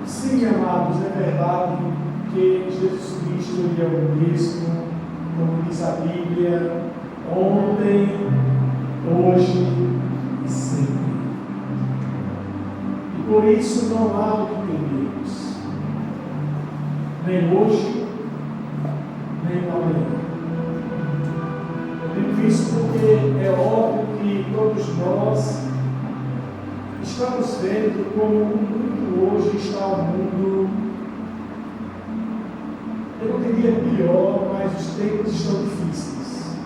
Sim, amados, é verdade que Jesus Cristo ele é o mesmo, como diz a Bíblia, ontem, hoje e sempre. E por isso não há o que temermos, nem hoje, nem amanhã. Eu digo isso porque é óbvio que todos nós estamos vendo como o mundo hoje está um mundo, eu não diria pior, mas os tempos estão difíceis.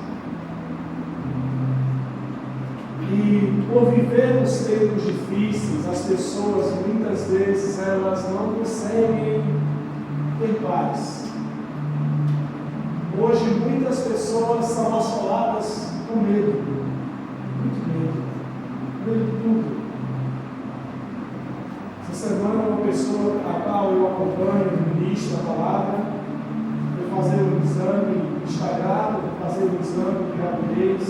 E por viver nos tempos difíceis, as pessoas muitas vezes elas não conseguem ter paz. Hoje muitas pessoas são assoladas com medo, muito medo, medo de tudo. Essa semana uma pessoa a qual eu acompanho, ministro da palavra, foi fazer um exame instagrado, fazer um exame de gravidez.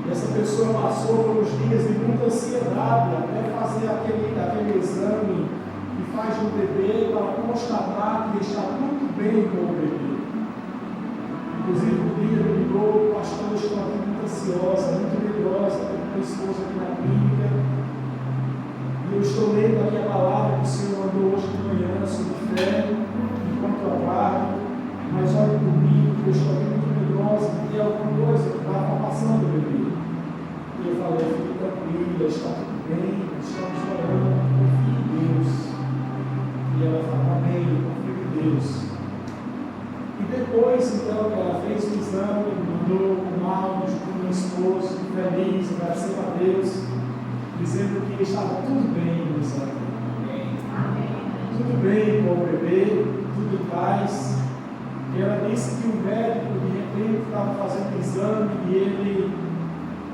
E essa pessoa passou por uns dias de muita ansiedade até fazer aquele exame que faz no bebê para constatar que está tudo bem com o bebê. Inclusive o dia me ligou, pastor, eu estou aqui muito ansiosa, muito medrosa, tenho uma esposa aqui na clínica. Eu estou lendo aqui a palavra que o Senhor mandou hoje de manhã sobre fé, enquanto aguardo, mas olhe por mim, que eu estou aqui muito medrosa, porque é alguma coisa que estava passando, bebê. E eu falei, fique tranquila, está tudo bem, estamos orando, confie em Deus. E ela falou, amém, eu confio em Deus. E depois, então, que ela fez o exame, mandou um áudio para o meu esposo, feliz, agradecendo a Deus, dizendo que estava tudo bem no exame. Tudo bem com o bebê, tudo em paz. E ela disse que o médico, de repente, estava fazendo o exame e ele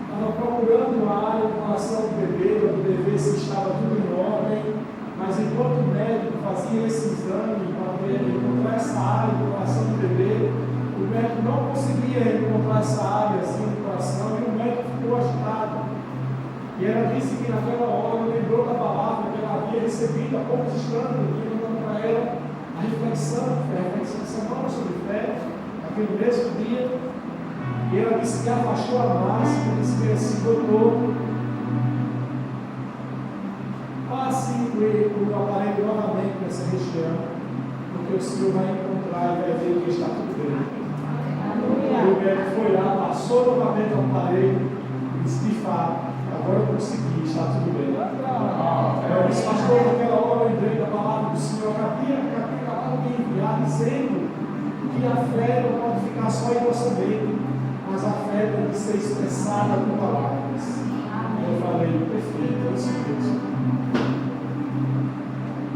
estava procurando uma área do coração do bebê, para poder ver se estava tudo em ordem. Mas enquanto o médico fazia esse exame para poder encontrar essa área do coração do bebê, o médico não conseguia encontrar essa área assim do coração e o médico ficou agitado. E ela disse que naquela hora lembrou da palavra que ela havia recebido há poucos instantes, e mandando para ela a reflexão de semana sobre fé, aquele mesmo dia. E ela disse que afastou a máscara e disse assim, doutor, passe o aparelho novamente nessa região, porque o senhor vai encontrar e vai ver que está tudo bem. O médico foi lá, passou novamente o aparelho e disse, de fato, agora eu consegui, está tudo bem. Eu disse, pastor, naquela hora eu lembrei da palavra do Senhor, havia acabado de enviar, dizendo que a fé não pode ficar só em nossa mente, mas a fé tem que ser expressada com palavras. Eu falei, perfeito, é isso mesmo.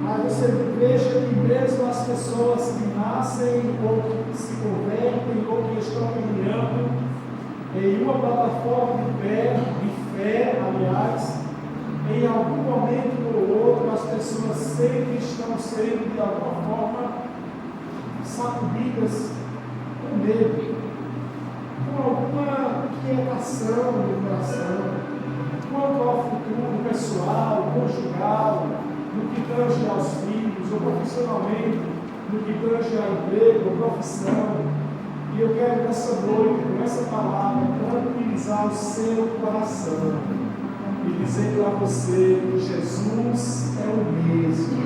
Mas você veja que mesmo as pessoas que nascem ou que se convertem ou que estão caminhando em uma plataforma de fé, aliás, em algum momento ou outro, as pessoas sempre estão sendo, de alguma forma, sacudidas com medo, com alguma inquietação no coração, quanto ao futuro pessoal, conjugal, no que tange aos filhos, ou profissionalmente, no que tange ao emprego, ou profissão. E eu quero nessa noite, com essa palavra, tranquilizar o seu coração e dizer para você que Jesus é o mesmo.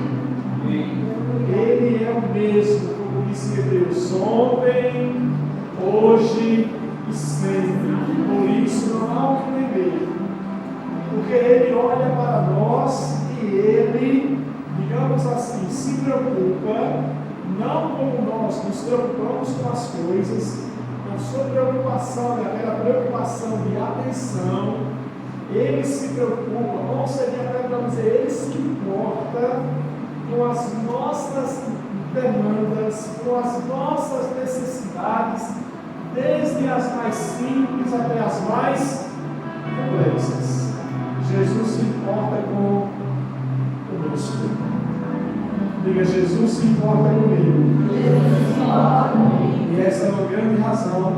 Ele é o mesmo, como disse Hebreus, ontem, hoje e sempre. Por isso não há o que temer, porque Ele olha para nós e Ele, digamos assim, se preocupa. Não como nós nos preocupamos com as coisas, a sua preocupação é aquela preocupação de atenção. Ele se preocupa, ou seria até para dizer, ele se importa com as nossas demandas, com as nossas necessidades, desde as mais simples até as mais complexas. Jesus se importa conosco. Diga, Jesus se importa comigo. E essa é uma grande razão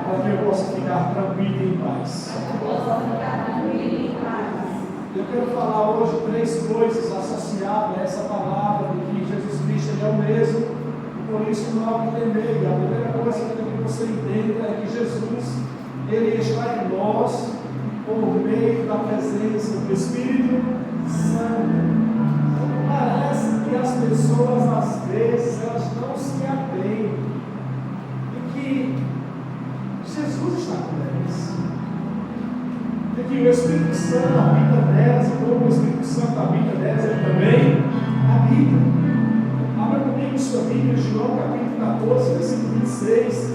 para que eu possa ficar tranquilo e em paz. Eu quero falar hoje 3 coisas associadas a essa palavra de que Jesus Cristo é o mesmo, e por isso não há o que temer. A primeira coisa que eu quero que você entenda é que Jesus, Ele está em nós por meio da presença do Espírito Santo. Parece que as pessoas, às vezes, elas não se atêm de que Jesus está com elas, de que o Espírito Santo habita nelas, e como o Espírito Santo habita nelas, ele também habita. Abra comigo sua Bíblia, João capítulo 14, versículo 26,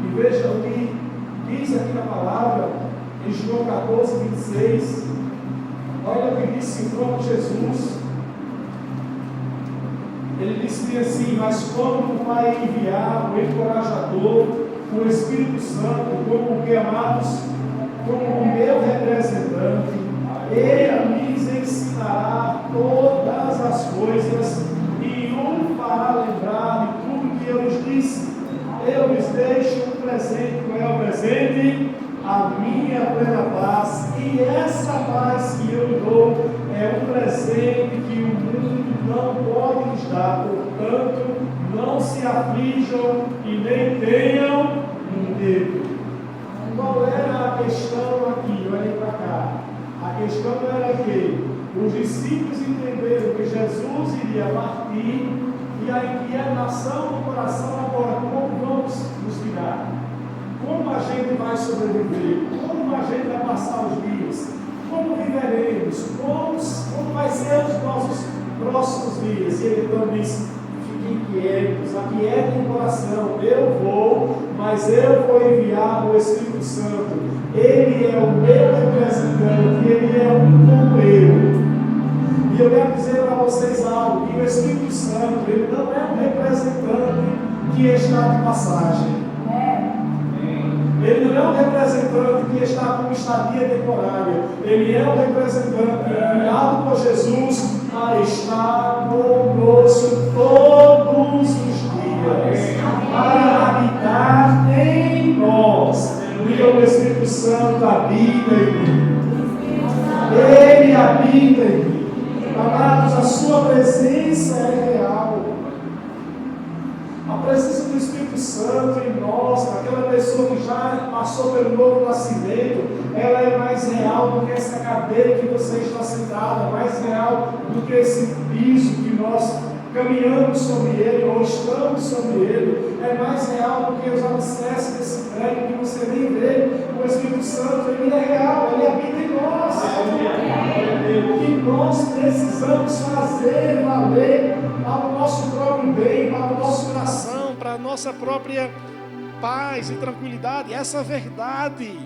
e veja o que diz aqui na palavra, em João 14, 26. Olha o que disse o próprio Jesus. Ele disse assim: mas como o Pai enviar o encorajador, o Espírito Santo, como que, amados, como o meu representante, ele lhes ensinará todas as coisas e o fará lembrar de tudo que eu lhes disse. Eu lhes deixo um presente, qual é o presente? A minha plena paz, e essa paz que eu dou é um presente que o mundo não pode lhes dar. Portanto, não se aflijam e nem tenham medo. Qual era a questão aqui? Olhem para cá. A questão era que os discípulos entenderam que Jesus iria partir, e a inquietação do coração agora: como vamos nos virar? Como a gente vai sobreviver? Como a gente vai passar os dias? Como viveremos? Como vai ser os nossos próximos dias? E ele então disse: fiquem quietos, aquietem o coração. Eu vou, mas eu vou enviar o Espírito Santo. Ele é o meu representante, ele é um como eu. E eu quero dizer para vocês algo: que o Espírito Santo, ele não é um representante que está de passagem. Ele não é um representante que está com estadia temporária. Ele é um representante enviado por Jesus a estar conosco todos os dias, para habitar em nós. E o Espírito Santo habita em mim. Ele habita em mim. Amados, a sua presença é real. A presença do Espírito Santo em nós, aquela pessoa que já passou pelo novo nascimento, ela é mais real do que essa cadeira que você está sentado, é mais real do que esse piso que nós caminhamos sobre ele ou estamos sobre ele, é mais real do que os alicerces desse prédio que você nem vê. O Espírito Santo, ele é real, ele habita em nós. O que nós precisamos fazer valer para o nosso próprio bem, para o nosso coração, para a nossa própria paz e tranquilidade, essa verdade.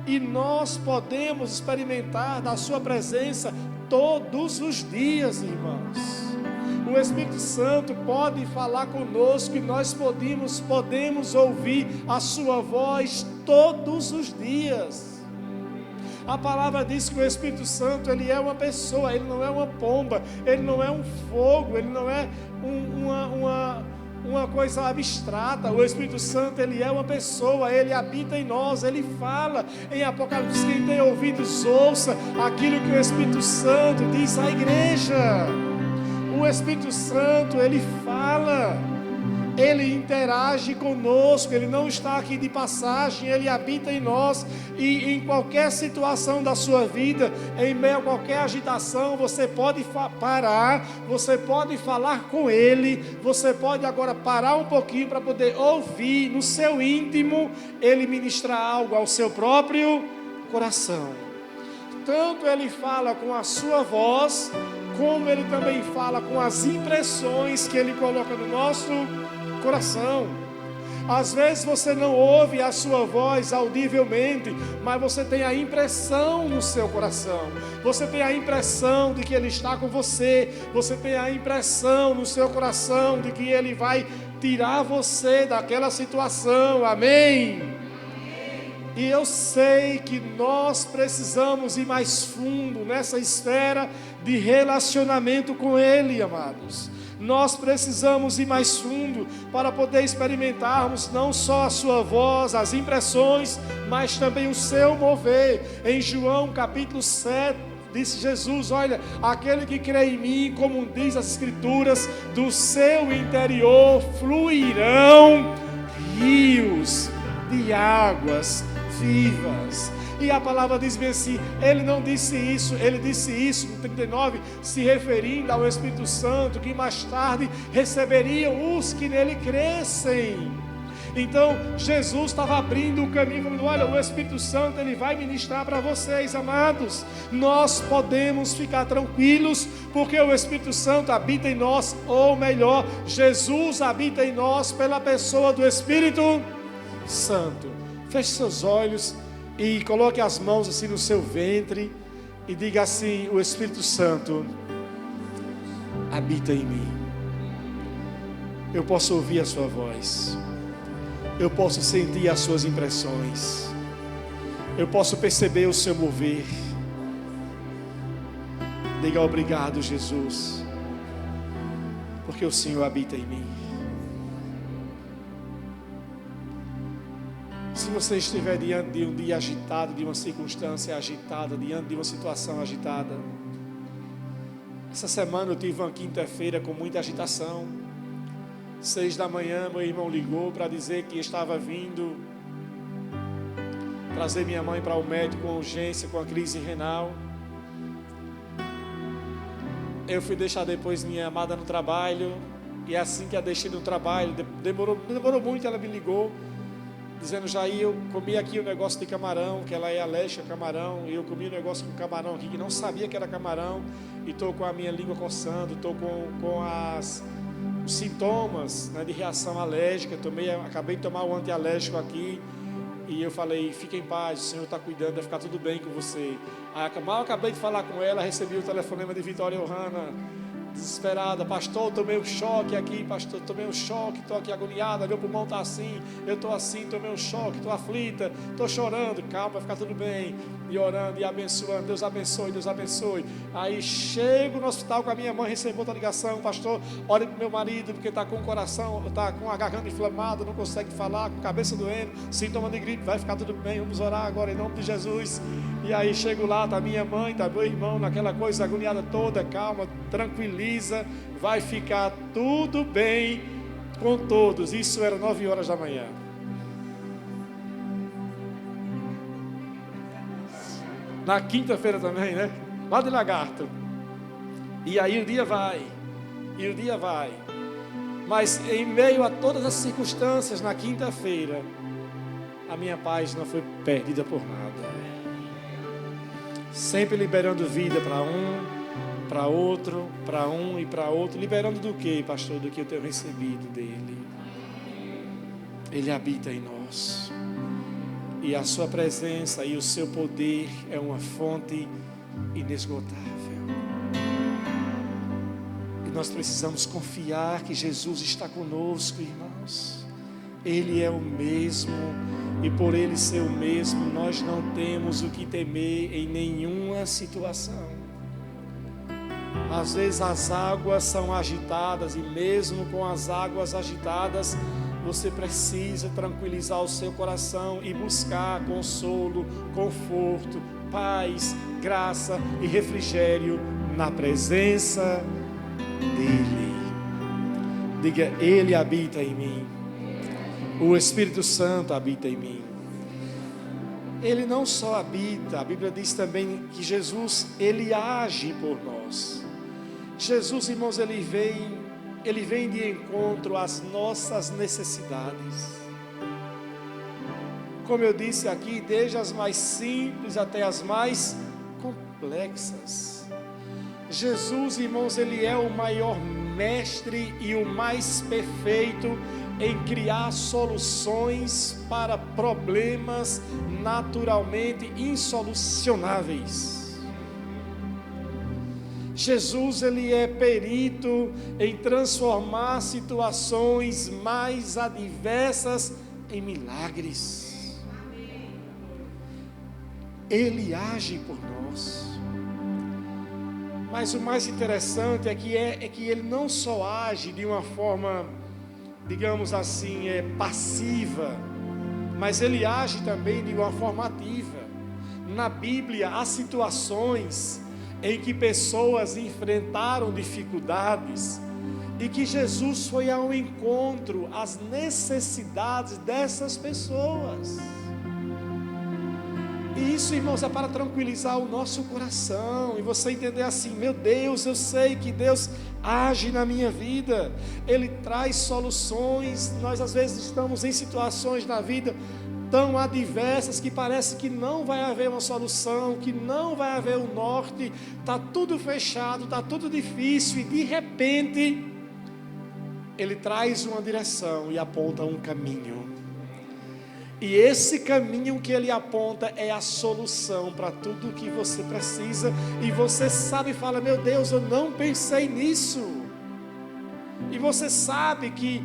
E nós podemos experimentar da sua presença todos os dias, irmãos. O Espírito Santo pode falar conosco e nós podemos ouvir a sua voz todos os dias. A palavra diz que o Espírito Santo, ele é uma pessoa, ele não é uma pomba, ele não é um fogo, ele não é uma coisa abstrata. O Espírito Santo, ele é uma pessoa, ele habita em nós, ele fala. Em Apocalipse, quem tem ouvidos, ouça aquilo que o Espírito Santo diz à igreja. O Espírito Santo, ele fala, ele interage conosco, ele não está aqui de passagem, ele habita em nós. E em qualquer situação da sua vida, em meio a qualquer agitação, você pode parar, você pode falar com ele, você pode agora parar um pouquinho para poder ouvir no seu íntimo, ele ministrar algo ao seu próprio coração. Tanto ele fala com a sua voz, como ele também fala com as impressões que ele coloca no nosso coração. Às vezes você não ouve a sua voz audivelmente, mas você tem a impressão no seu coração. Você tem a impressão de que ele está com você. Você tem a impressão no seu coração de que ele vai tirar você daquela situação. Amém? E eu sei que nós precisamos ir mais fundo nessa esfera de relacionamento com ele, amados. Nós precisamos ir mais fundo para poder experimentarmos não só a sua voz, as impressões, mas também o seu mover. Em João capítulo 7, Disse Jesus: olha, aquele que crê em mim, como diz as Escrituras, do seu interior fluirão rios de águas vivas. E a palavra diz bem assim, ele não disse isso, ele disse isso no 39, se referindo ao Espírito Santo, que mais tarde receberiam os que nele crescem. Então Jesus estava abrindo o caminho, falando: olha, o Espírito Santo, ele vai ministrar para vocês, amados. Nós podemos ficar tranquilos, porque o Espírito Santo habita em nós, ou melhor, Jesus habita em nós pela pessoa do Espírito Santo. Feche seus olhos e coloque as mãos assim no seu ventre e diga assim: o Espírito Santo habita em mim. Eu posso ouvir a sua voz, eu posso sentir as suas impressões, eu posso perceber o seu mover. Diga: obrigado, Jesus, porque o Senhor habita em mim. Se você estiver diante de um dia agitado, de uma circunstância agitada, diante de uma situação agitada. Essa semana eu tive uma quinta-feira com muita agitação. 6 da manhã meu irmão ligou para dizer que estava vindo trazer minha mãe para o médico com urgência, com a crise renal. Eu fui deixar depois minha amada no trabalho, e assim que a deixei no trabalho, demorou muito, ela me ligou dizendo: Jair, eu comi aqui um negócio de camarão, que ela é alérgica a camarão, e eu comi um negócio com camarão aqui, que não sabia que era camarão, e estou com a minha língua coçando, estou com os sintomas, né, de reação alérgica. Acabei de tomar o antialérgico aqui, e eu falei: fique em paz, o Senhor está cuidando, vai ficar tudo bem com você. Mal acabei de falar com ela, recebi o telefonema de Vitória Ohana, desesperada: pastor, tomei um choque aqui, pastor, tomei um choque, estou aqui agoniada, meu pulmão está assim, eu estou assim, tomei um choque, estou aflita, estou chorando. Calma, vai ficar tudo bem. E orando e abençoando: Deus abençoe, Deus abençoe. Aí chego no hospital com a minha mãe, recebo outra ligação: pastor, ore para o meu marido, porque está com o coração, está com a garganta inflamada, não consegue falar, com a cabeça doendo, sintoma de gripe, vai ficar tudo bem, vamos orar agora em nome de Jesus. E aí chego lá, está minha mãe, está meu irmão, naquela coisa agoniada toda. Calma, tranquiliza, vai ficar tudo bem com todos. Isso era 9 horas da manhã. Na quinta-feira também, né? Lá de Lagarto. E aí o dia vai. Mas em meio a todas as circunstâncias, na quinta-feira, a minha paz não foi perdida por nada. Sempre liberando vida para um, para outro, para um e para outro. Liberando do que, pastor? Do que eu tenho recebido dele. Ele habita em nós. E a sua presença e o seu poder é uma fonte inesgotável. E nós precisamos confiar que Jesus está conosco, irmãos. Ele é o mesmo, e por Ele ser o mesmo, nós não temos o que temer em nenhuma situação. Às vezes as águas são agitadas, e mesmo com as águas agitadas, você precisa tranquilizar o seu coração e buscar consolo, conforto, paz, graça e refrigério na presença dEle. Diga: Ele habita em mim. O Espírito Santo habita em mim. Ele não só habita, a Bíblia diz também que Jesus, Ele age por nós. Jesus, irmãos, Ele vem de encontro às nossas necessidades. Como eu disse aqui, desde as mais simples até as mais complexas. Jesus, irmãos, Ele é o maior mestre e o mais perfeito em criar soluções para problemas naturalmente insolucionáveis. Jesus, Ele é perito em transformar situações mais adversas em milagres. Ele age por nós. Mas o mais interessante é que Ele não só age de uma forma, digamos assim, passiva, mas Ele age também de uma forma ativa. Na Bíblia há situações em que pessoas enfrentaram dificuldades e que Jesus foi ao encontro às necessidades dessas pessoas. E isso, irmãos, é para tranquilizar o nosso coração e você entender assim: meu Deus, eu sei que Deus age na minha vida, Ele traz soluções. Nós às vezes estamos em situações na vida tão adversas que parece que não vai haver uma solução, que não vai haver um norte, está tudo fechado, está tudo difícil, e de repente Ele traz uma direção e aponta um caminho. E esse caminho que Ele aponta é a solução para tudo o que você precisa. E você sabe e fala: meu Deus, eu não pensei nisso. E você sabe que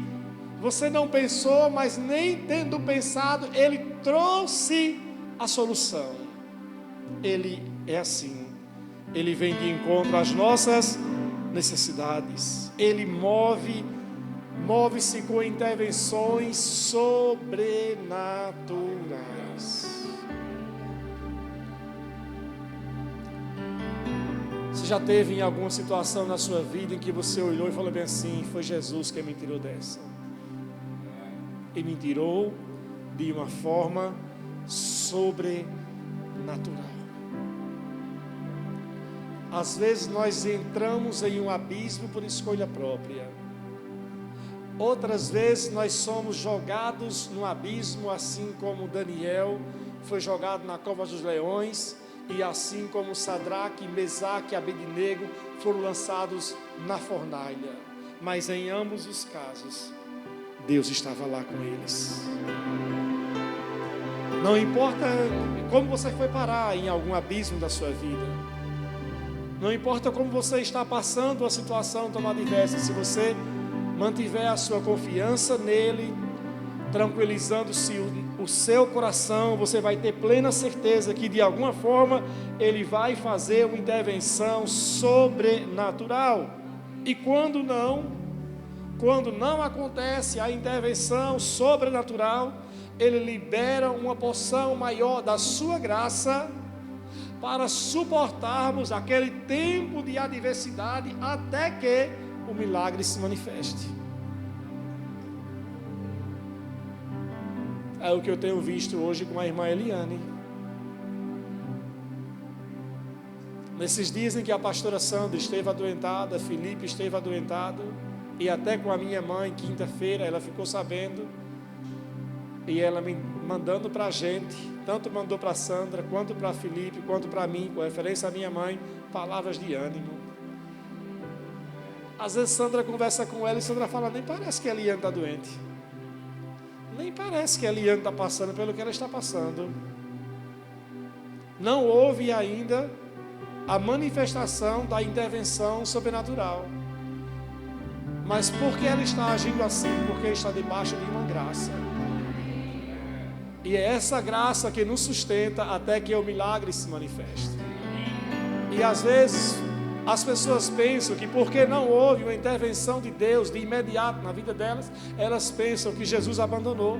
você não pensou, mas nem tendo pensado, Ele trouxe a solução. Ele é assim. Ele vem de encontro às nossas necessidades. Ele move-se com intervenções sobrenaturais. Você já teve em alguma situação na sua vida em que você olhou e falou bem assim: foi Jesus que me tirou dessa, e me tirou de uma forma sobrenatural. Às vezes nós entramos em um abismo por escolha própria. Outras vezes nós somos jogados no abismo, assim como Daniel foi jogado na cova dos leões, e assim como Sadraque, Mesaque e Abednego foram lançados na fornalha. Mas em ambos os casos, Deus estava lá com eles. Não importa como você foi parar em algum abismo da sua vida, não importa como você está passando uma situação tão adversa, se você mantiver a sua confiança nele, tranquilizando-se o seu coração, você vai ter plena certeza que de alguma forma Ele vai fazer uma intervenção sobrenatural. E quando não acontece a intervenção sobrenatural, Ele libera uma porção maior da sua graça para suportarmos aquele tempo de adversidade até que o milagre se manifeste. É o que eu tenho visto hoje com a irmã Eliane. Nesses dias em que a pastora Sandra esteve adoentada, Felipe esteve adoentado, e até com a minha mãe, quinta-feira, ela ficou sabendo, e ela me mandando para a gente, tanto mandou para a Sandra, quanto para Felipe, quanto para mim, com referência à minha mãe, palavras de ânimo. Às vezes Sandra conversa com ela e Sandra fala: nem parece que a Eliane está doente, nem parece que a Eliane está passando pelo que ela está passando. Não houve ainda a manifestação da intervenção sobrenatural. Mas por que ela está agindo assim? Porque está debaixo de uma graça. E é essa graça que nos sustenta até que o milagre se manifeste. E às vezes as pessoas pensam que porque não houve uma intervenção de Deus de imediato na vida delas, elas pensam que Jesus abandonou.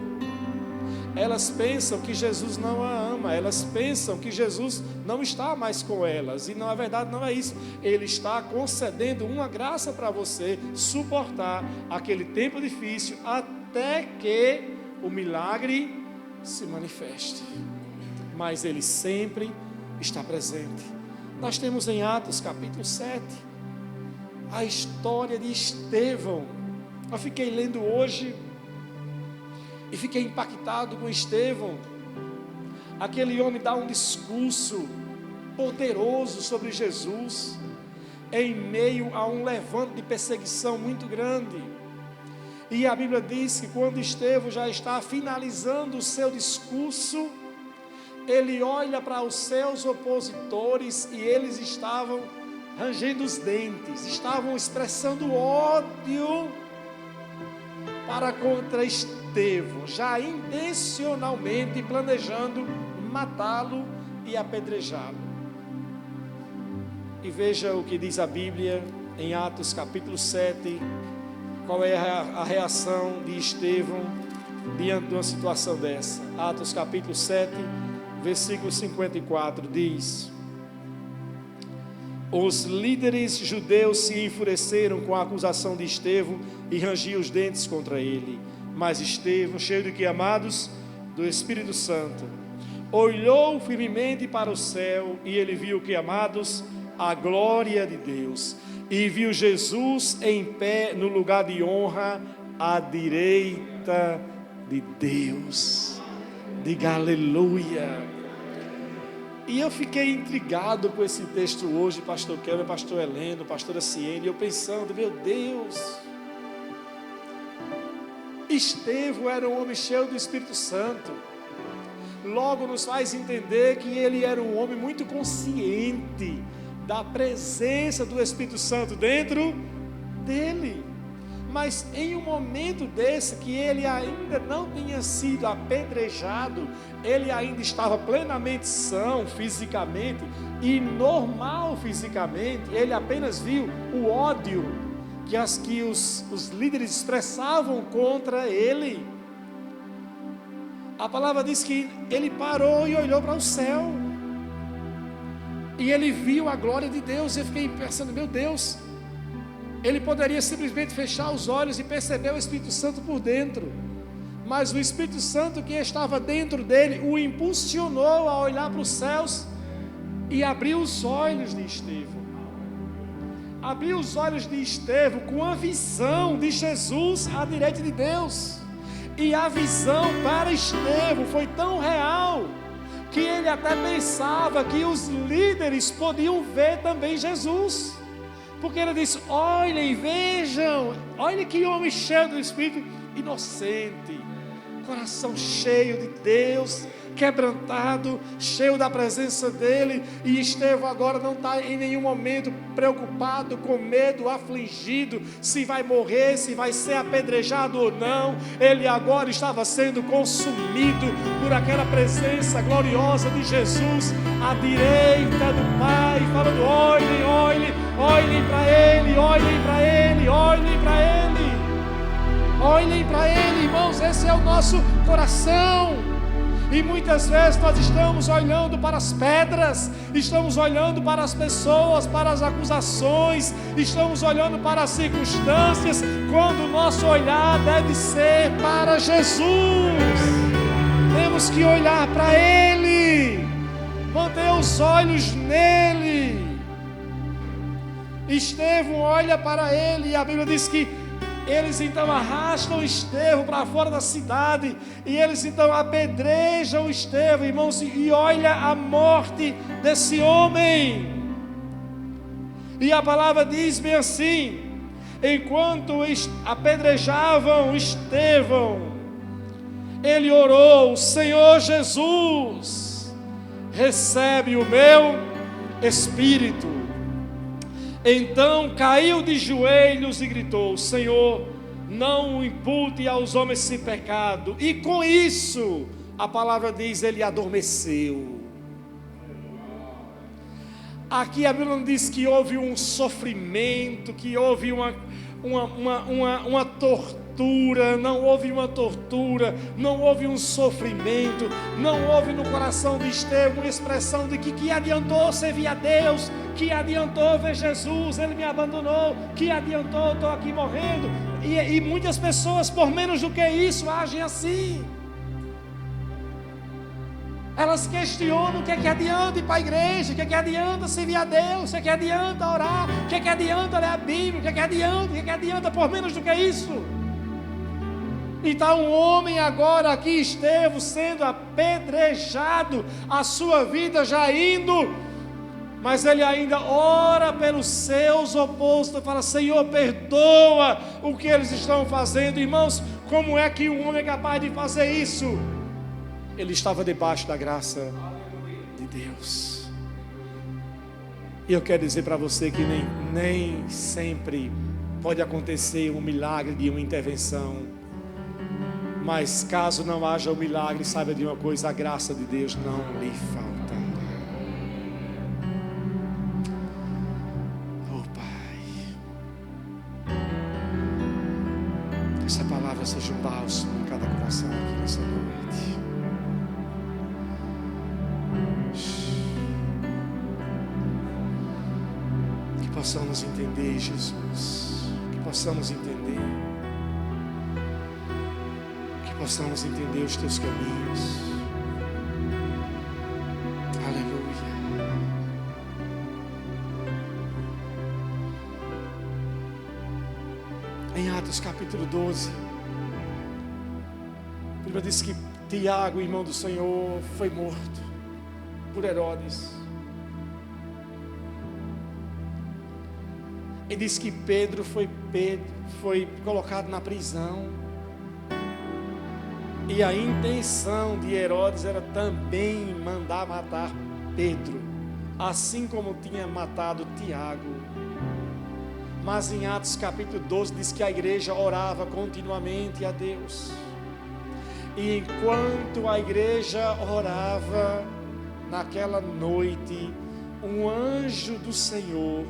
Elas pensam que Jesus não a ama. Elas pensam que Jesus não está mais com elas. E na verdade não é isso. Ele está concedendo uma graça para você suportar aquele tempo difícil até que o milagre se manifeste. Mas Ele sempre está presente. Nós temos em Atos capítulo 7 a história de Estevão. Eu fiquei lendo hoje e fiquei impactado com Estevão. Aquele homem dá um discurso poderoso sobre Jesus em meio a um levante de perseguição muito grande. E a Bíblia diz que quando Estevão já está finalizando o seu discurso, ele olha para os seus opositores e eles estavam rangendo os dentes, estavam expressando ódio para contra Estevão, já intencionalmente planejando matá-lo e apedrejá-lo. E veja o que diz a Bíblia em Atos capítulo 7, qual é a reação de Estevão diante de uma situação dessa. Atos capítulo 7, versículo 54 diz: Os líderes judeus se enfureceram com a acusação de Estevão e rangiam os dentes contra ele. Mas Estevão, cheio de que, amados? Do Espírito Santo, olhou firmemente para o céu e ele viu que, amados? A glória de Deus. E viu Jesus em pé no lugar de honra à direita de Deus. Diga aleluia. E eu fiquei intrigado com esse texto hoje, pastor Kelvin, pastor Heleno, pastora Ciene, eu pensando, meu Deus, Estevão era um homem cheio do Espírito Santo, logo nos faz entender que ele era um homem muito consciente da presença do Espírito Santo dentro dele. Mas em um momento desse, que ele ainda não tinha sido apedrejado, ele ainda estava plenamente são fisicamente e normal fisicamente, ele apenas viu o ódio que os líderes expressavam contra ele. A palavra diz que ele parou e olhou para o céu, e ele viu a glória de Deus. Eu fiquei pensando, meu Deus, ele poderia simplesmente fechar os olhos e perceber o Espírito Santo por dentro, mas o Espírito Santo que estava dentro dele o impulsionou a olhar para os céus e abriu os olhos de Estevão. Abriu os olhos de Estevão com a visão de Jesus à direita de Deus. E a visão para Estevão foi tão real que ele até pensava que os líderes podiam ver também Jesus. Porque ele disse, olhem, vejam, olhem que homem cheio do Espírito, inocente, coração cheio de Deus, quebrantado, cheio da presença dele. E Estevão agora não está em nenhum momento preocupado, com medo, afligido, se vai morrer, se vai ser apedrejado ou não. Ele agora estava sendo consumido por aquela presença gloriosa de Jesus à direita do Pai, falando, olhem, olhem, olhem para Ele, olhem para Ele, olhem para Ele, olhem para Ele, irmãos. Esse é o nosso coração. E muitas vezes nós estamos olhando para as pedras, estamos olhando para as pessoas, para as acusações, estamos olhando para as circunstâncias, quando o nosso olhar deve ser para Jesus. Temos que olhar para Ele, manter os olhos nele. Estevão olha para ele, e a Bíblia diz que eles então arrastam Estevão para fora da cidade, e eles então apedrejam Estevão, irmãos, e olha a morte desse homem. E a palavra diz bem assim, enquanto apedrejavam Estevão, ele orou, Senhor Jesus, recebe o meu espírito. Então caiu de joelhos e gritou, Senhor, não impute aos homens esse pecado. E com isso, a palavra diz, ele adormeceu. Aqui a Bíblia não diz que houve um sofrimento, que houve uma tortura, não houve uma tortura, não houve um sofrimento, não houve no coração de Estevão uma expressão de que adiantou servir a Deus, que adiantou ver Jesus, Ele me abandonou, que adiantou, estou aqui morrendo. E muitas pessoas, por menos do que isso, agem assim. Elas questionam o que é que adianta ir para a igreja, o que é que adianta servir a Deus, o que é que adianta orar, o que é que adianta ler a Bíblia, o que é que adianta por menos do que isso. Então um homem agora aqui, Estevão, sendo apedrejado, a sua vida já indo, mas ele ainda ora pelos seus opostos, fala, Senhor, perdoa o que eles estão fazendo. Irmãos, como é que um homem é capaz de fazer isso? Ele estava debaixo da graça de Deus. E eu quero dizer para você que nem sempre pode acontecer um milagre de uma intervenção. Mas caso não haja o milagre, saiba de uma coisa, a graça de Deus não lhe falta. Oh Pai, que essa palavra seja um bálsamo em cada coração aqui nessa noite. possamos entender, Jesus, que possamos entender, que possamos entender os teus caminhos. Aleluia. Em Atos capítulo 12, a Bíblia diz que Tiago, irmão do Senhor, foi morto por Herodes. E diz que Pedro foi colocado na prisão. E a intenção de Herodes era também mandar matar Pedro, assim como tinha matado Tiago. Mas em Atos capítulo 12 diz que a igreja orava continuamente a Deus. E enquanto a igreja orava, naquela noite, um anjo do Senhor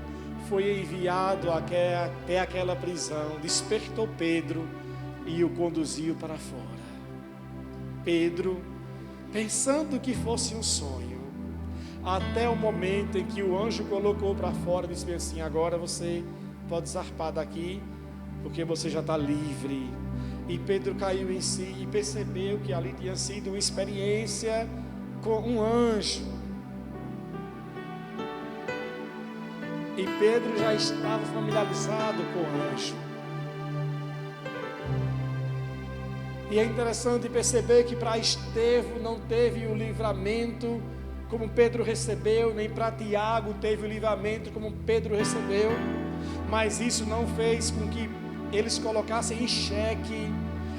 foi enviado até aquela prisão, despertou Pedro e o conduziu para fora. Pedro, pensando que fosse um sonho, até o momento em que o anjo colocou para fora, disse assim: agora você pode zarpar daqui, porque você já está livre. E Pedro caiu em si e percebeu que ali tinha sido uma experiência com um anjo. E Pedro já estava familiarizado com o anjo. E é interessante perceber que para Estevão não teve o livramento como Pedro recebeu, nem para Tiago teve o livramento como Pedro recebeu. Mas isso não fez com que eles colocassem em xeque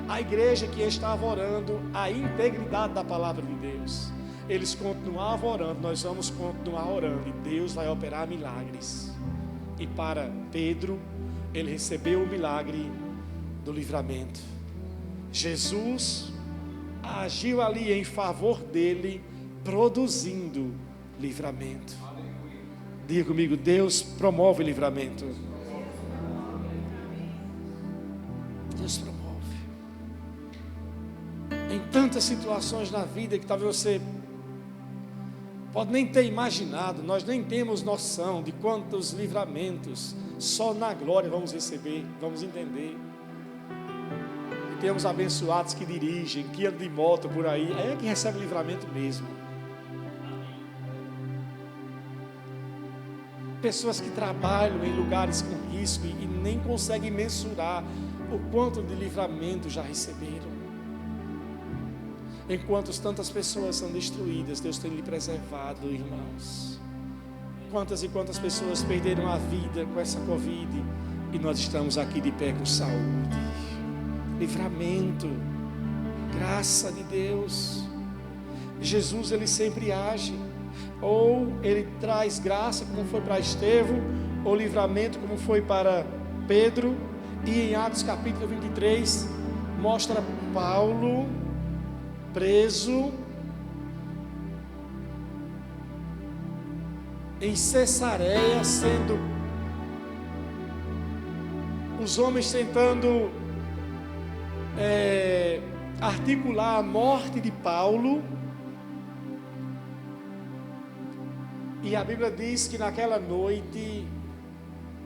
a igreja que estava orando, a integridade da palavra de Deus. Eles continuavam orando, nós vamos continuar orando, e Deus vai operar milagres. E para Pedro, ele recebeu o milagre do livramento. Jesus agiu ali em favor dele, produzindo livramento. Diga comigo: Deus promove livramento. Deus promove. Em tantas situações na vida que talvez você pode nem ter imaginado, nós nem temos noção de quantos livramentos só na glória vamos receber, vamos entender. E temos abençoados que dirigem, que andam de moto por aí, é que recebe livramento mesmo. Pessoas que trabalham em lugares com risco e nem conseguem mensurar o quanto de livramento já receberam. Enquanto tantas pessoas são destruídas, Deus tem lhe preservado, irmãos. Quantas e quantas pessoas perderam a vida com essa Covid e nós estamos aqui de pé com saúde, livramento, graça de Deus. Jesus, ele sempre age, ou ele traz graça como foi para Estevão, ou livramento como foi para Pedro. E em Atos capítulo 23 mostra Paulo preso em Cesareia, sendo os homens tentando articular a morte de Paulo. E a Bíblia diz que naquela noite,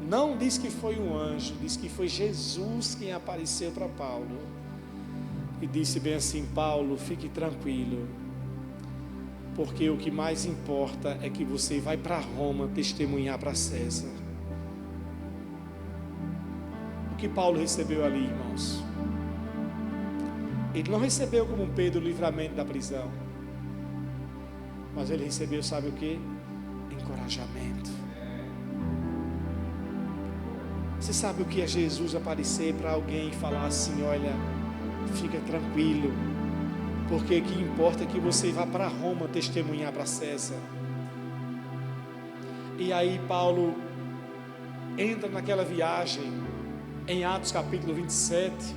não diz que foi um anjo, diz que foi Jesus quem apareceu para Paulo e disse bem assim: Paulo, fique tranquilo, porque o que mais importa é que você vai para Roma testemunhar para César. O que Paulo recebeu ali, irmãos? Ele não recebeu como Pedro o livramento da prisão, mas ele recebeu, sabe o que? Encorajamento. Você sabe o que é Jesus aparecer para alguém e falar assim: olha, fica tranquilo, porque o que importa é que você vá para Roma testemunhar para César. E aí Paulo entra naquela viagem. Em Atos capítulo 27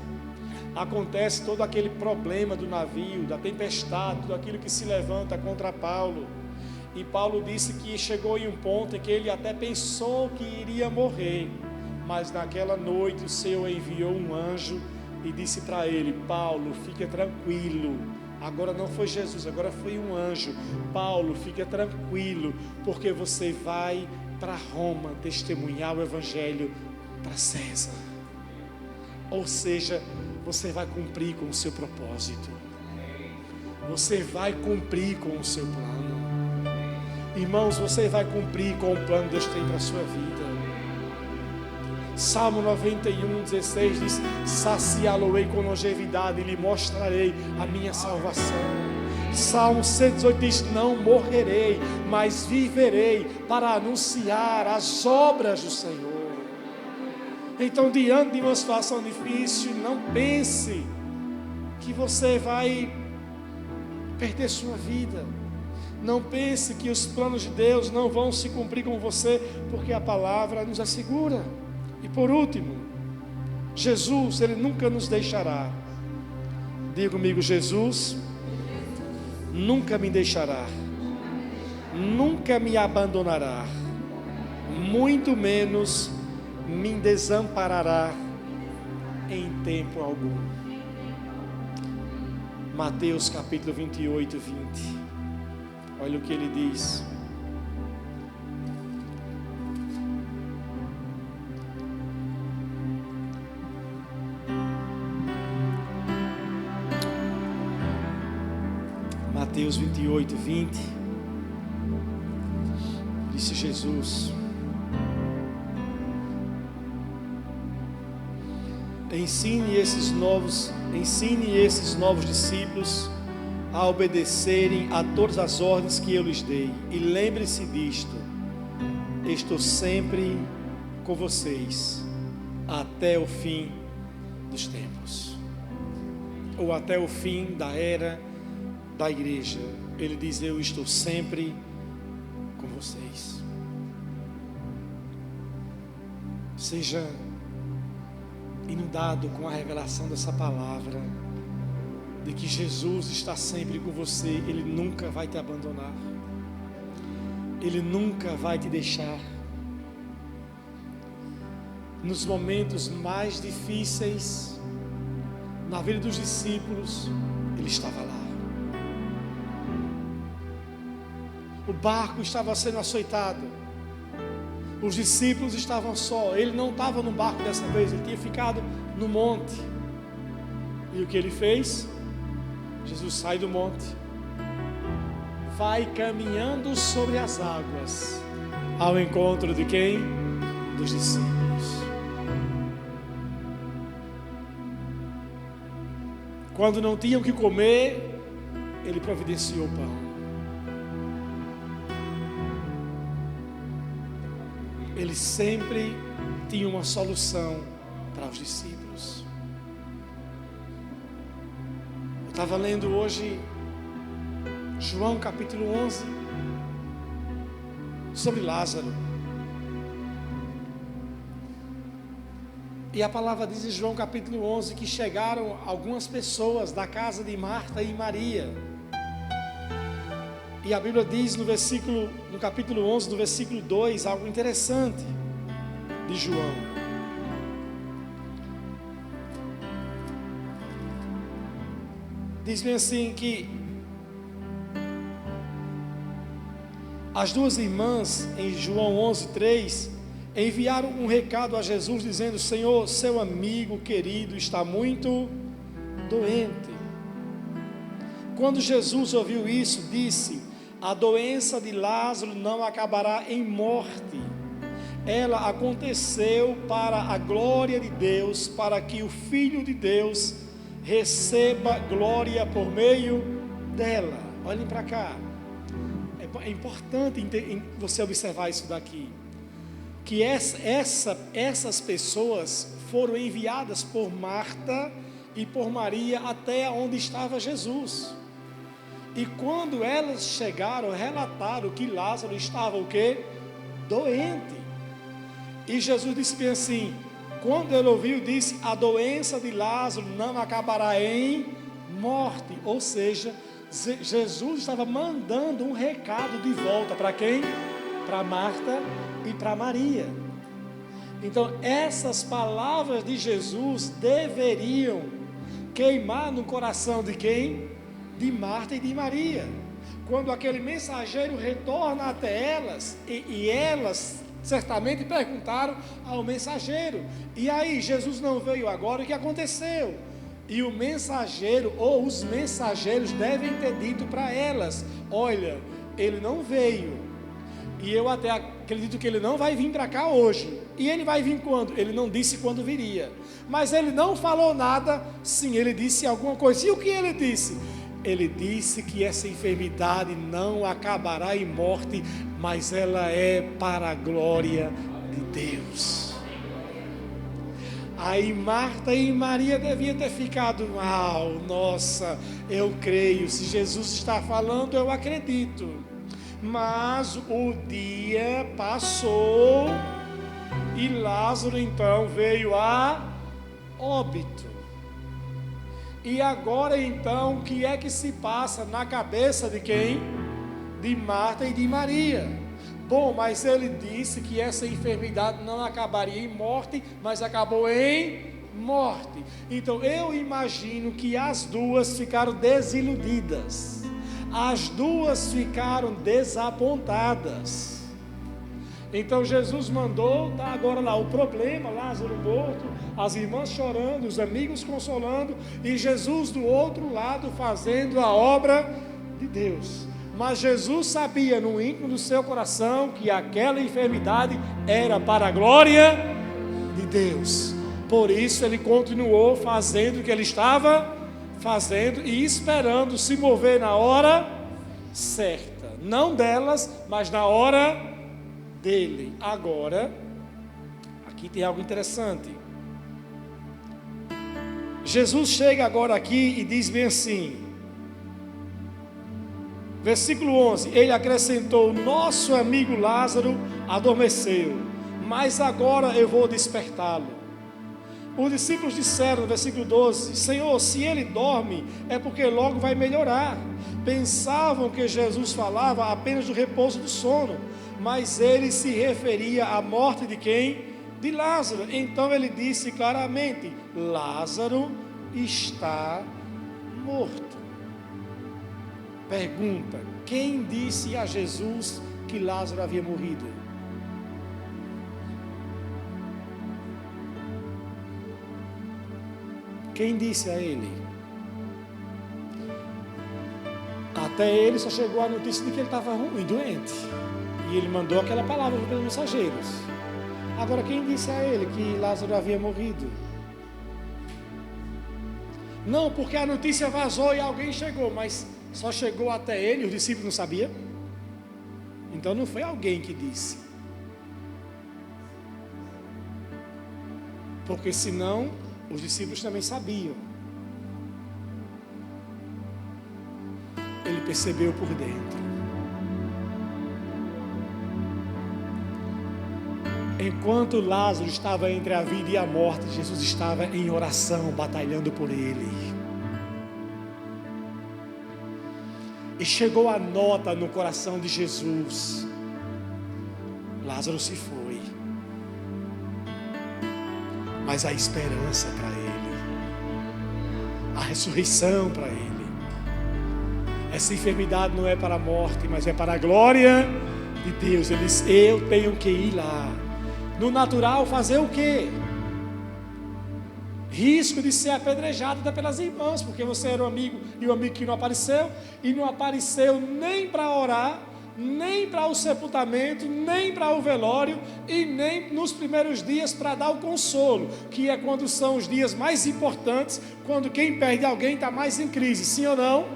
acontece todo aquele problema do navio, da tempestade, tudo aquilo que se levanta contra Paulo. E Paulo disse que chegou em um ponto em que ele até pensou que iria morrer, mas naquela noite o Senhor enviou um anjo e disse para ele: Paulo, fica tranquilo. Agora não foi Jesus, agora foi um anjo. Paulo, fica tranquilo, porque você vai para Roma testemunhar o Evangelho para César. Ou seja, você vai cumprir com o seu propósito. Você vai cumprir com o seu plano. Irmãos, você vai cumprir com o plano que Deus tem para a sua vida. Salmo 91:16 diz: saciá-lo-ei com longevidade e lhe mostrarei a minha salvação. Salmo 118 diz: não morrerei, mas viverei para anunciar as obras do Senhor. Então, diante de uma situação difícil, não pense que você vai perder sua vida. Não pense que os planos de Deus não vão se cumprir com você, porque a palavra nos assegura. E por último, Jesus, Ele nunca nos deixará. Diga comigo: Jesus nunca me deixará, nunca me abandonará, muito menos me desamparará em tempo algum. Mateus capítulo 28, 20. Olha o que ele diz. Mateus 28, 20. Disse Jesus: ensine esses novos discípulos a obedecerem a todas as ordens que eu lhes dei. E lembre-se disto: estou sempre com vocês até o fim dos tempos, ou até o fim da era da igreja. Ele diz: eu estou sempre com vocês. Seja inundado com a revelação dessa palavra, de que Jesus está sempre com você. Ele nunca vai te abandonar, Ele nunca vai te deixar. Nos momentos mais difíceis na vida dos discípulos, Ele estava lá. O barco estava sendo açoitado, os discípulos estavam só. Ele não estava no barco dessa vez, ele tinha ficado no monte. E o que ele fez? Jesus sai do monte, vai caminhando sobre as águas, ao encontro de quem? Dos discípulos. Quando não tinham o que comer, ele providenciou pão. Ele sempre tinha uma solução para os discípulos. Eu estava lendo hoje João capítulo 11 sobre Lázaro. E a palavra diz em João capítulo 11 que chegaram algumas pessoas da casa de Marta e Maria. E a Bíblia diz no capítulo 11, no versículo 2, algo interessante de João. Diz bem assim que as duas irmãs, em João 11, 3, enviaram um recado a Jesus dizendo: Senhor, seu amigo querido está muito doente. Quando Jesus ouviu isso, disse: a doença de Lázaro não acabará em morte. Ela aconteceu para a glória de Deus, para que o Filho de Deus receba glória por meio dela. Olhem para cá. É importante você observar isso daqui. Que essas pessoas foram enviadas por Marta e por Maria até onde estava Jesus. E quando elas chegaram, relataram que Lázaro estava o quê? Doente. E Jesus disse bem assim, quando ele ouviu, disse: a doença de Lázaro não acabará em morte. Ou seja, Jesus estava mandando um recado de volta para quem? Para Marta e para Maria. Então essas palavras de Jesus deveriam queimar no coração de quem? De Marta e de Maria. Quando aquele mensageiro retorna até elas, e elas certamente perguntaram ao mensageiro. E aí, Jesus não veio agora, o que aconteceu? E o mensageiro, ou os mensageiros, devem ter dito para elas: olha, ele não veio, e eu até acredito que ele não vai vir para cá hoje. E ele vai vir quando? Ele não disse quando viria, mas ele não falou nada. Sim, ele disse alguma coisa. E o que ele disse? Ele disse que essa enfermidade não acabará em morte, mas ela é para a glória de Deus. Aí Marta e Maria deviam ter ficado: nossa, eu creio, se Jesus está falando, eu acredito. Mas o dia passou e Lázaro então veio a óbito. E agora então, o que é que se passa na cabeça de quem? De Marta e de Maria. Bom, mas ele disse que essa enfermidade não acabaria em morte, mas acabou em morte. Então eu imagino que as duas ficaram desiludidas, as duas ficaram desapontadas. Então Jesus mandou, está agora lá o problema, Lázaro morto, as irmãs chorando, os amigos consolando, e Jesus do outro lado fazendo a obra de Deus. Mas Jesus sabia no íntimo do seu coração que aquela enfermidade era para a glória de Deus. Por isso ele continuou fazendo o que ele estava fazendo e esperando se mover na hora certa. Não delas, mas na hora dele. Agora, aqui tem algo interessante. Jesus chega agora aqui e diz bem assim, versículo 11: ele acrescentou: nosso amigo Lázaro adormeceu, mas agora eu vou despertá-lo. Os discípulos disseram no versículo 12: Senhor, se ele dorme, é porque logo vai melhorar. Pensavam que Jesus falava apenas do repouso do sono, mas ele se referia à morte de quem? De Lázaro. Então ele disse claramente: Lázaro está morto. Pergunta: quem disse a Jesus que Lázaro havia morrido? Quem disse a ele? Até ele só chegou a notícia de que ele estava ruim, doente, e ele mandou aquela palavra pelos mensageiros. Agora, quem disse a ele que Lázaro havia morrido? Não, porque a notícia vazou e alguém chegou, mas só chegou até ele, os discípulos não sabiam. Então não foi alguém que disse, porque senão os discípulos também sabiam. Ele percebeu por dentro. Enquanto Lázaro estava entre a vida e a morte, Jesus estava em oração, batalhando por ele. E chegou a nota no coração de Jesus: Lázaro se foi, mas a esperança para ele, a ressurreição para ele. Essa enfermidade não é para a morte, mas é para a glória de Deus. Ele diz: eu tenho que ir lá. No natural, fazer o quê? Risco de ser apedrejado até pelas irmãs, porque você era um amigo, e o amigo que não apareceu, e não apareceu nem para orar, nem para o sepultamento, nem para o velório, e nem nos primeiros dias para dar o consolo, que é quando são os dias mais importantes, quando quem perde alguém está mais em crise, sim ou não?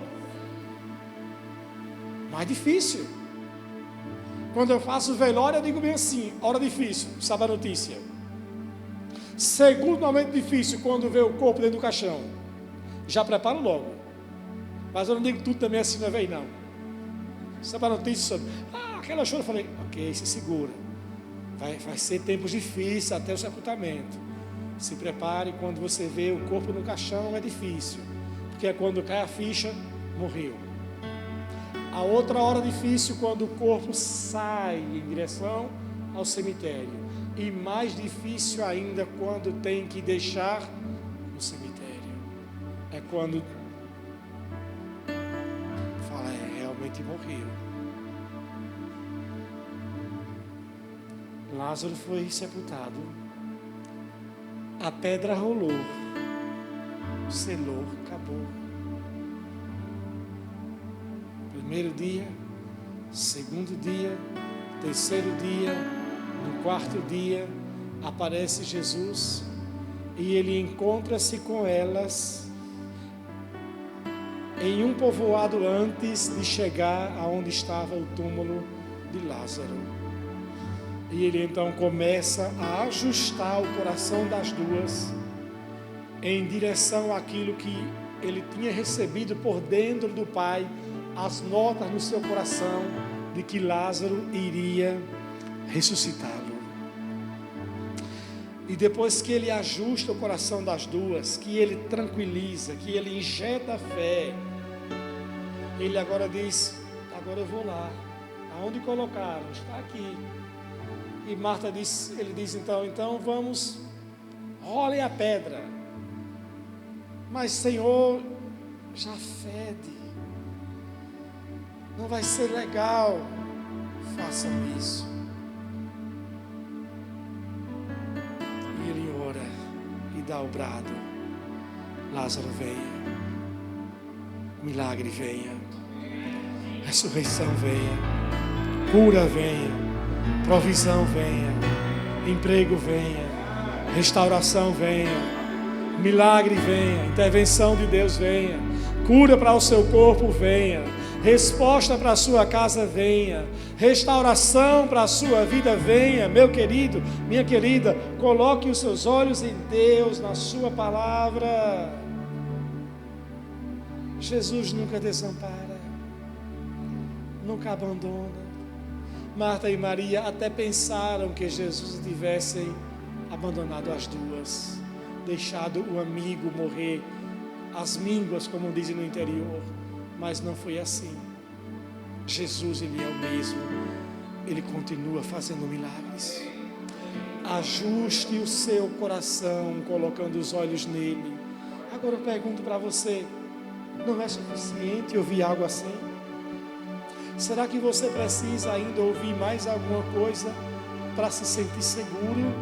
Mais difícil. Quando eu faço velório, eu digo bem assim: hora difícil, sabe a notícia. Segundo momento difícil, quando vê o corpo dentro do caixão, já preparo logo. Mas eu não digo tudo também assim, não é vez não. Sabe a notícia sobre, aquela chora, eu falei: ok, se segura, vai ser tempos difíceis até o sepultamento. Se prepare, quando você vê o corpo no caixão é difícil, porque é quando cai a ficha, morreu. A outra hora difícil, quando o corpo sai em direção ao cemitério. E mais difícil ainda, quando tem que deixar no cemitério. É quando fala: realmente morreu. Lázaro foi sepultado, a pedra rolou, selou, acabou. Primeiro dia, segundo dia, terceiro dia, no quarto dia, aparece Jesus e ele encontra-se com elas em um povoado antes de chegar aonde estava o túmulo de Lázaro. E ele então começa a ajustar o coração das duas em direção àquilo que ele tinha recebido por dentro do Pai, as notas no seu coração de que Lázaro iria ressuscitá-lo. E depois que ele ajusta o coração das duas, que ele tranquiliza, que ele injeta fé, ele agora diz: agora eu vou lá, aonde colocaram? Está aqui. E Marta diz, ele diz então vamos, role a pedra. Mas Senhor, já fede, não vai ser legal, façam isso. E ele ora e dá o brado: Lázaro venha, milagre venha, ressurreição venha, cura venha, provisão venha, emprego venha, restauração venha, milagre venha, intervenção de Deus venha, cura para o seu corpo venha, resposta para a sua casa venha, restauração para a sua vida venha. Meu querido, minha querida, coloque os seus olhos em Deus, na sua palavra. Jesus nunca desampara, nunca abandona. Marta e Maria até pensaram que Jesus tivesse abandonado as duas, deixado o amigo morrer às mínguas, como dizem no interior, mas não foi assim. Jesus, ele é o mesmo, ele continua fazendo milagres. Ajuste o seu coração colocando os olhos nele. Agora eu pergunto para você, não é suficiente ouvir algo assim? Será que você precisa ainda ouvir mais alguma coisa para se sentir seguro?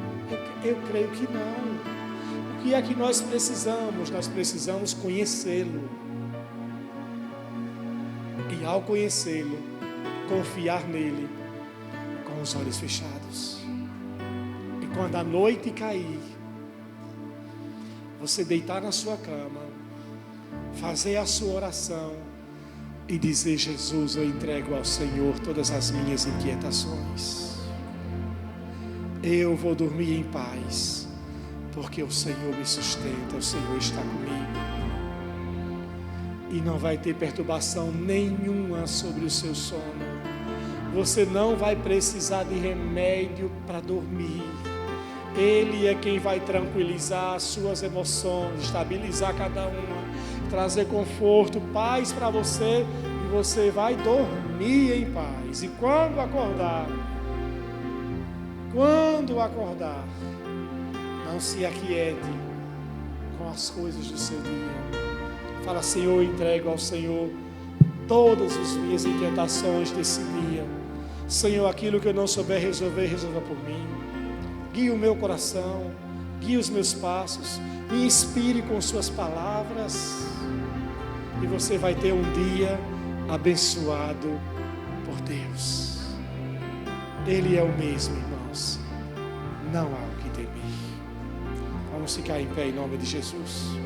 Eu creio que não. O que é que nós precisamos? Nós precisamos conhecê-lo. E ao conhecê-lo, confiar nele com os olhos fechados. E quando a noite cair, você deitar na sua cama, fazer a sua oração e dizer: Jesus, eu entrego ao Senhor todas as minhas inquietações. Eu vou dormir em paz, porque o Senhor me sustenta, o Senhor está comigo. E não vai ter perturbação nenhuma sobre o seu sono. Você não vai precisar de remédio para dormir. Ele é quem vai tranquilizar as suas emoções, estabilizar cada uma, trazer conforto, paz para você, e você vai dormir em paz. E quando acordar, não se aquiete com as coisas do seu dia. Fala: Senhor, eu entrego ao Senhor todas as minhas inquietações desse dia. Senhor, aquilo que eu não souber resolver, resolva por mim. Guie o meu coração, guie os meus passos, me inspire com suas palavras. E você vai ter um dia abençoado por Deus. Ele é o mesmo, irmãos. Não há o que temer. Vamos ficar em pé em nome de Jesus.